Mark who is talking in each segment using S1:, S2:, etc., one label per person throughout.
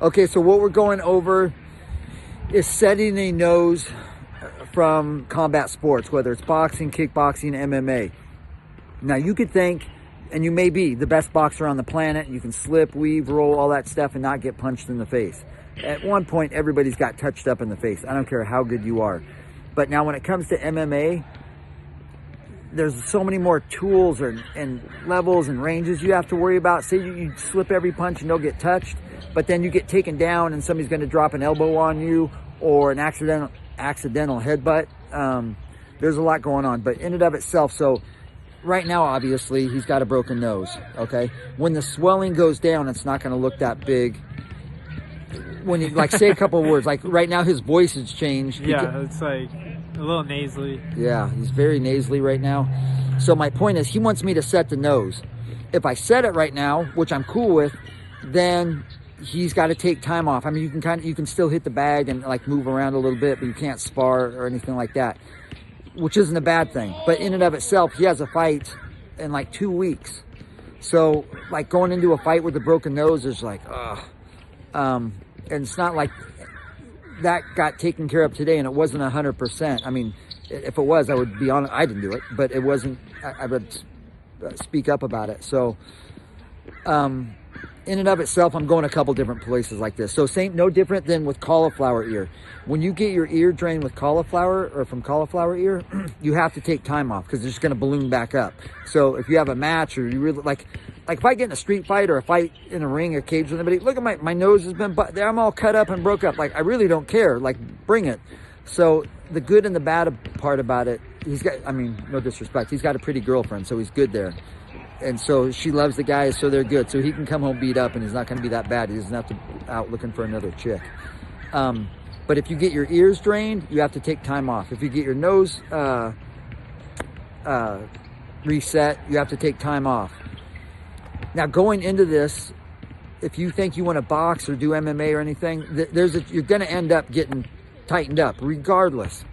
S1: Okay, so what we're going over is setting a nose from combat sports, whether it's boxing, kickboxing, MMA. Now you could think, and you may be the best boxer on the planet, you can slip, weave, roll, all that stuff and not get punched in the face. At one point, everybody's got touched up in the face. I don't care how good you are. But now when it comes to MMA, there's so many more tools and levels and ranges you have to worry about. Say you slip every punch and don't get touched, but then you get taken down and somebody's going to drop an elbow on you or an accidental headbutt. There's a lot going on, but in and of itself, so right now, obviously, he's got a broken nose, okay? When the swelling goes down, it's not going to look that big. When you, like, say a couple of words, like right now his voice has changed.
S2: Yeah, it's like a little nasally.
S1: Yeah, he's very nasally right now. So my point is, he wants me to set the nose. If I set it right now, which I'm cool with, then he's got to take time off. I mean, you can still hit the bag and like move around a little bit, but you can't spar or anything like that, which isn't a bad thing. But in and of itself, he has a fight in like 2 weeks. So like going into a fight with a broken nose is like, and it's not like that got taken care of today and it wasn't 100%. I mean, if it was, I would be honest, I didn't do it, but it wasn't, I would speak up about it. So, in and of itself, I'm going a couple different places like this. So no different than with cauliflower ear. When you get your ear drained with cauliflower or from cauliflower ear, you have to take time off because it's just going to balloon back up. So if you have a match or you really like if I get in a street fight or a fight in a ring or cage with anybody, look at my nose has been, I'm all cut up and broke up. Like, I really don't care. Like, bring it. So the good and the bad part about it, he's got, I mean, no disrespect, he's got a pretty girlfriend, so he's good there. And so she loves the guys, so they're good. So he can come home beat up and he's not going to be that bad. He doesn't have to out looking for another chick. But if you get your ears drained, you have to take time off. If you get your nose reset, you have to take time off. Now going into this, if you think you want to box or do MMA or anything, you're going to end up getting tightened up regardless.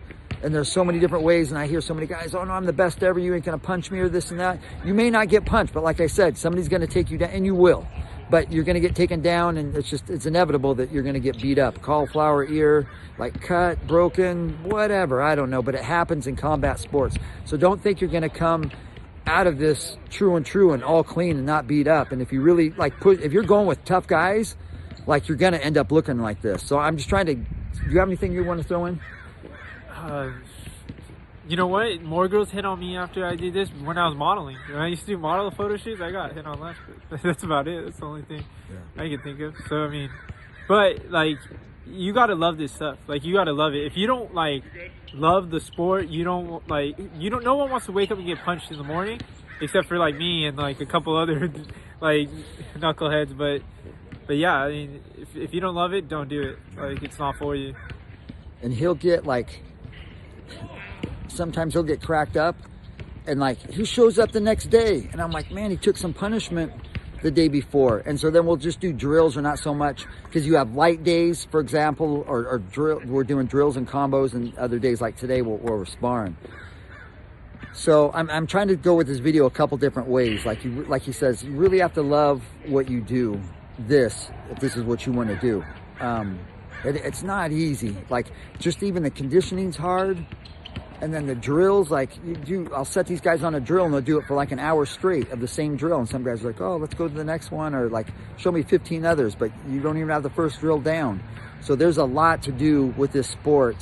S1: And there's so many different ways, and I hear so many guys, oh no, I'm the best ever, you ain't gonna punch me or this and that. You may not get punched, but like I said, somebody's gonna take you down, and you will. But you're gonna get taken down, and it's inevitable that you're gonna get beat up. Cauliflower ear, like cut, broken, whatever, I don't know, but it happens in combat sports. So don't think you're gonna come out of this true and all clean and not beat up. And if you really, like, if you're going with tough guys, like, you're gonna end up looking like this. So I'm just trying to, do you have anything you wanna throw in?
S2: You know what? More girls hit on me after I did this when I was modeling. When I used to do model photo shoots, I got hit on less. That's about it. That's the only thing I can think of. So, I mean, but like, you gotta love this stuff. Like, you gotta love it. If you don't like love the sport, no one wants to wake up and get punched in the morning, except for like me and like a couple other like knuckleheads. But yeah, I mean, if you don't love it, don't do it. Like, it's not for you.
S1: And he'll get like, sometimes he'll get cracked up and like he shows up the next day and I'm like, man, he took some punishment the day before. And so then we'll just do drills or not so much, because you have light days, for example, or drill. We're doing drills and combos, and other days like today where we're sparring. So I'm trying to go with this video a couple different ways. Like he says, you really have to love what you do. If this is what you want to do. It's not easy. Like, just even the conditioning's hard. And then the drills, like, I'll set these guys on a drill and they'll do it for like an hour straight of the same drill. And some guys are like, oh, let's go to the next one, or like, show me 15 others, but you don't even have the first drill down. So there's a lot to do with this sport.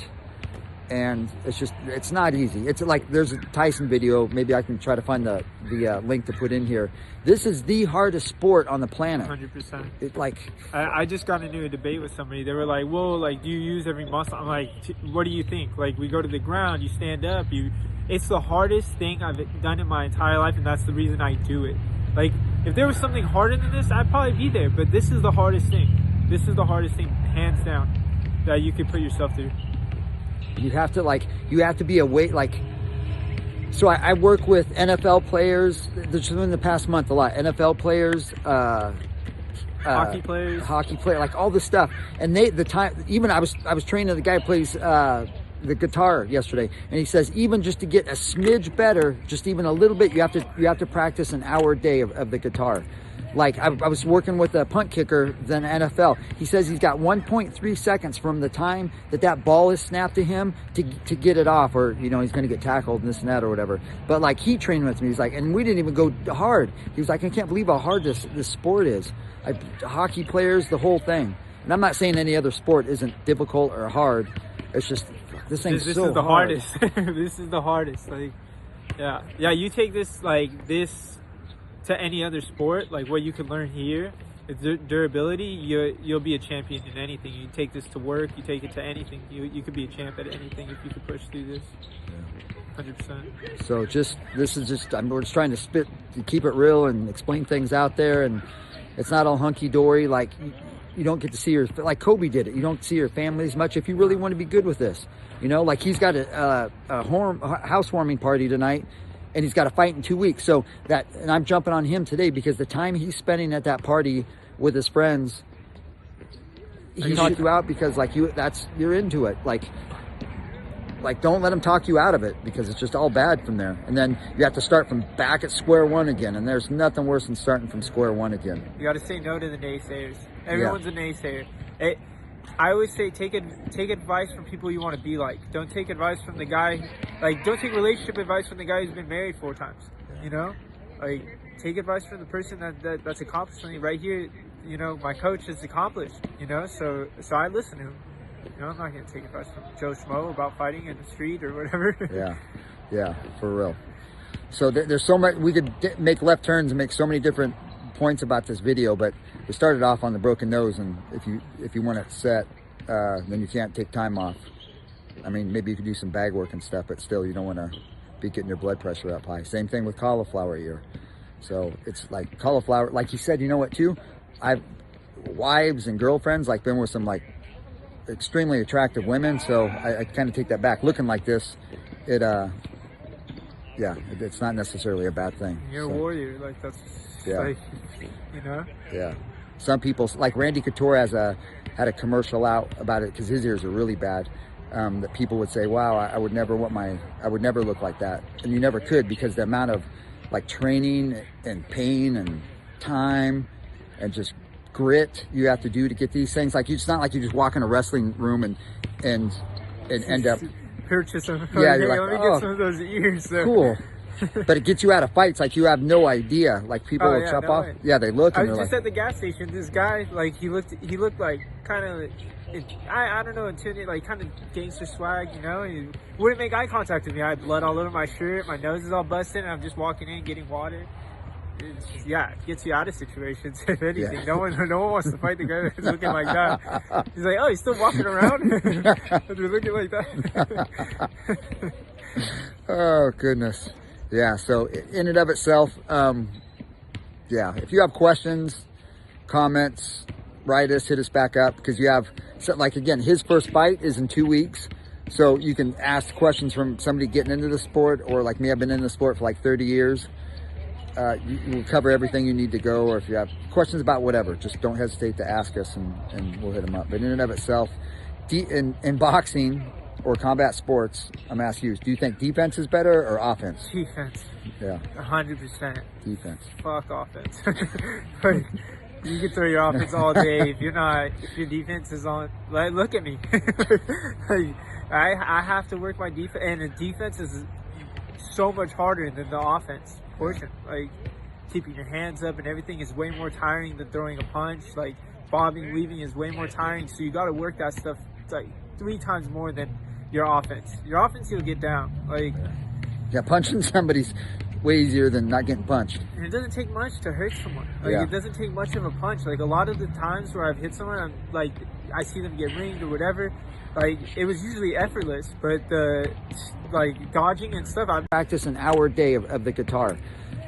S1: And it's not easy. It's like, there's a Tyson video, maybe I can try to find the link to put in here. This is the hardest sport on the planet.
S2: 100%. I just got into a debate with somebody. They were like, well, like, do you use every muscle? I'm like, what do you think? Like, we go to the ground, you stand up, it's the hardest thing I've done in my entire life, and that's the reason I do it. Like, if there was something harder than this, I'd probably be there, but this is the hardest thing. This is the hardest thing, hands down, that you could put yourself through.
S1: You have to be awake. Like, so I work with NFL players. There's been in the past month a lot. NFL players,
S2: hockey players,
S1: like all this stuff. And even I was training the guy who plays the guitar yesterday, and he says even just to get a smidge better, just even a little bit, you have to practice an hour a day of the guitar. Like I was working with a punt kicker than NFL. He says he's got 1.3 seconds from the time that ball is snapped to him to get it off, or he's going to get tackled and this and that or whatever. But like he trained with me. He's like, and we didn't even go hard. He was like, I can't believe how hard this sport is. Hockey players, the whole thing. And I'm not saying any other sport isn't difficult or hard. It's just this thing's
S2: this
S1: so
S2: is the
S1: hard.
S2: hardest. This is the hardest. Like, yeah. You take this to any other sport, like what you can learn here, durability. You'll be a champion in anything. You take this to work. You take it to anything. You could be a champ at anything if you could push through this. 100%.
S1: So we're just trying to keep it real and explain things out there, and it's not all hunky dory. Like you don't get to see like Kobe did it. You don't see your family as much if you really want to be good with this. Like he's got a housewarming party tonight, and he's got a fight in 2 weeks. And I'm jumping on him today because the time he's spending at that party with his friends, he talked you out because you're into it. Like don't let him talk you out of it because it's just all bad from there. And then you have to start from back at square one again. And there's nothing worse than starting from square one again.
S2: You got to say no to the naysayers. Everyone's a naysayer. I always say take advice from people you want to be like. Don't take advice from the guy. Don't take relationship advice from the guy who's been married 4 times. Take advice from the person that's accomplished something. Right here, my coach has accomplished. So I listen to him. I'm not going to take advice from Joe Schmo about fighting in the street or whatever. Yeah, for real. So there's so much, we could make left turns and make so many different points about this video, but we started off on the broken nose, and if you want it set, then you can't take time off. I mean, maybe you could do some bag work and stuff, but still you don't want to be getting your blood pressure up high. Same thing with cauliflower ear. So it's like cauliflower, like you said, what too? I've wives and girlfriends, been with some extremely attractive women, so I kind of take that back. Looking like this, it's not necessarily a bad thing. You're a warrior, that's
S1: Yeah. Some people, like Randy Couture had a commercial out about it because his ears are really bad. That people would say, "Wow, I would never look like that," and you never could because the amount of training and pain and time and just grit you have to do to get these things. It's not like you just walk in a wrestling room and end up
S2: purchase them.
S1: Yeah, you're
S2: let me get some of those ears.
S1: Cool. But it gets you out of fights. You have no idea. People will chop off.
S2: Way.
S1: Yeah, they look.
S2: I
S1: And
S2: was
S1: they're
S2: just at the gas station. This guy, he looked like kind of, I don't know, intimidated, kind of gangster swag, He wouldn't make eye contact with me. I had blood all over my shirt. My nose is all busted, and I'm just walking in, getting water. It's just, it gets you out of situations. If anything,
S1: Yeah.
S2: no one wants to fight the guy that's looking like that. He's like, oh, he's still walking around. They're looking like that.
S1: Oh goodness. Yeah, so in and of itself, if you have questions, comments, write us, hit us back up, because you have, again, his first fight is in 2 weeks, so you can ask questions from somebody getting into the sport, or like me, I've been in the sport for 30 years. We'll cover everything you need to go, or if you have questions about whatever, just don't hesitate to ask us, and we'll hit them up. But in and of itself, in boxing, or combat sports, I'm asking you, do you think defense is better or offense?
S2: Defense.
S1: Yeah.
S2: 100%.
S1: Defense.
S2: Fuck offense. You can throw your offense all day if your defense is on. Look at me. I have to work my defense, and the defense is so much harder than the offense portion. Keeping your hands up and everything is way more tiring than throwing a punch. Bobbing, weaving is way more tiring. So you got to work that stuff 3 times more than your offense. Your offense, you'll get down.
S1: Yeah, punching somebody's way easier than not getting punched.
S2: And it doesn't take much to hurt someone.
S1: Yeah.
S2: It doesn't take much of a punch. A lot of the times where I've hit someone, I see them get ringed or whatever. It was usually effortless, but the dodging and stuff, I
S1: practice an hour a day of the guitar.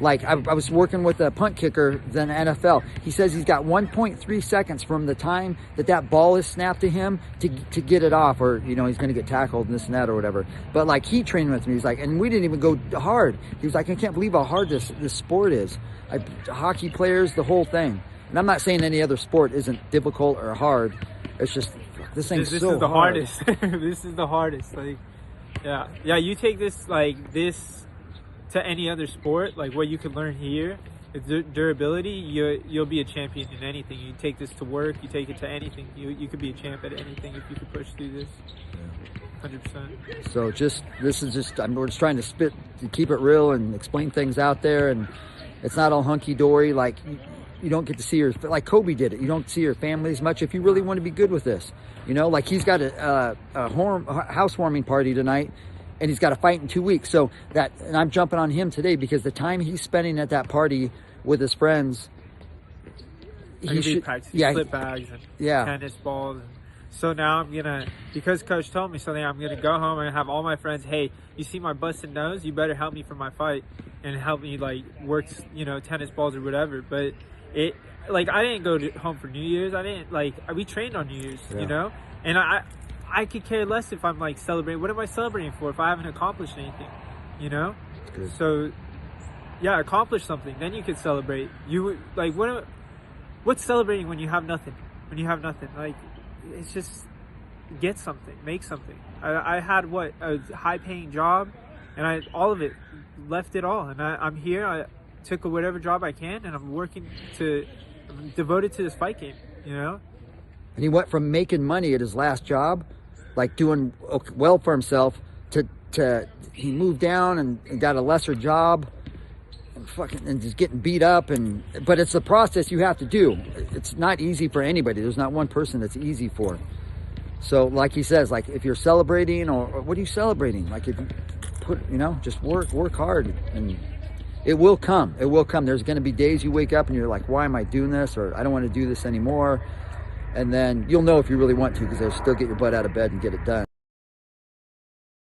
S1: I was working with a punt kicker than NFL. He says he's got 1.3 seconds from the time that ball is snapped to him to get it off, or he's going to get tackled and this and that or whatever. But he trained with me. He's like, and we didn't even go hard. He was like, I can't believe how hard this sport is. Hockey players, the whole thing. And I'm not saying any other sport isn't difficult or hard. It's just this thing's
S2: this
S1: so
S2: is the
S1: hard.
S2: hardest. This is the hardest. You take this to any other sport, what you can learn here, It's durability. You'll be a champion in anything. You take this to work. You take it to anything. You could be a champ at anything if you could push through this. 100%.
S1: So we're just trying to keep it real and explain things out there, and it's not all hunky dory. Like you don't get to see like Kobe did it. You don't see your family as much if you really want to be good with this. You know, like he's got a housewarming party tonight, and he's got a fight in 2 weeks. So and I'm jumping on him today because the time he's spending at that party with his friends,
S2: he should practice flip bags and tennis balls. And so now because Coach told me something, I'm gonna go home and have all my friends. Hey, you see my busted nose? You better help me for my fight and help me like work, tennis balls or whatever. But I didn't go home for New Year's. I didn't we trained on New Year's, and I could care less if I'm like celebrating. What am I celebrating for if I haven't accomplished anything,
S1: Good.
S2: So yeah, accomplish something, then you could celebrate. You like what's celebrating when you have nothing? When you have nothing, like it's just get something, make something. I had a high-paying job, and all of it, left it all, and I'm here. I took whatever job I can, and I'm devoted to this fight game,
S1: And he went from making money at his last job, like doing well for himself, to he moved down and got a lesser job, and just getting beat up. But it's a process you have to do. It's not easy for anybody. There's not one person that's easy for. So like he says, like if you're celebrating, or what are you celebrating? Like if you just work hard, and it will come. It will come. There's going to be days you wake up and you're like, why am I doing this? Or I don't want to do this anymore. And then you'll know if you really want to, because they'll still get your butt out of bed and get it done.